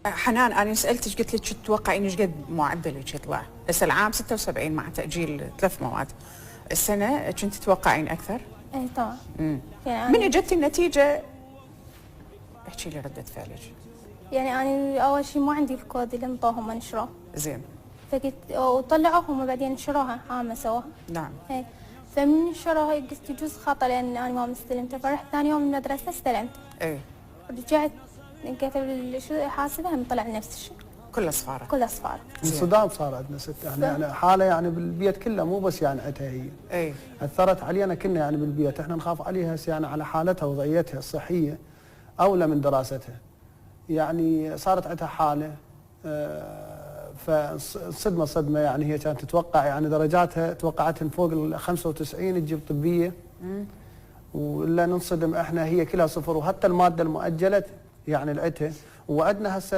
حنان انا سالتك قلت لك تتوقعين ايش قد معدلك يطلع؟ هسه العام 76 مع تاجيل 3 مواد، السنه كنت تتوقعين اكثر؟ اي طبعا. يعني من اجت النتيجه احكي لي رده فعلك. يعني انا اول شيء ما عندي الكود اللي انطوهم نشروه. زين. فقلت وطلعوها هم بعدين نشروها عامه سووها. نعم. اي فمن نشروها قلت يجوز خطا لان انا ما مستلمته، فرحت ثاني يوم المدرسه استلمته. اي. رجعت كتب حاسبه هم طلع نفس الشيء. كل اصفاره. كل اصفاره. انصدام صار عندنا ست يعني حاله يعني بالبيت كله مو بس يعني عندها هي. اي. اثرت علينا كنا يعني بالبيت، احنا نخاف عليها يعني على حالتها ووضعيتها الصحيه اولى من دراستها. يعني صارت عندها حاله فصدمه صدمه يعني هي كانت تتوقع يعني درجاتها توقعتها فوق ال 95 تجيب طبيه. ولا ننصدم احنا هي كلها صفر، وحتى الماده المؤجله يعني لقيتها وعدنا هسه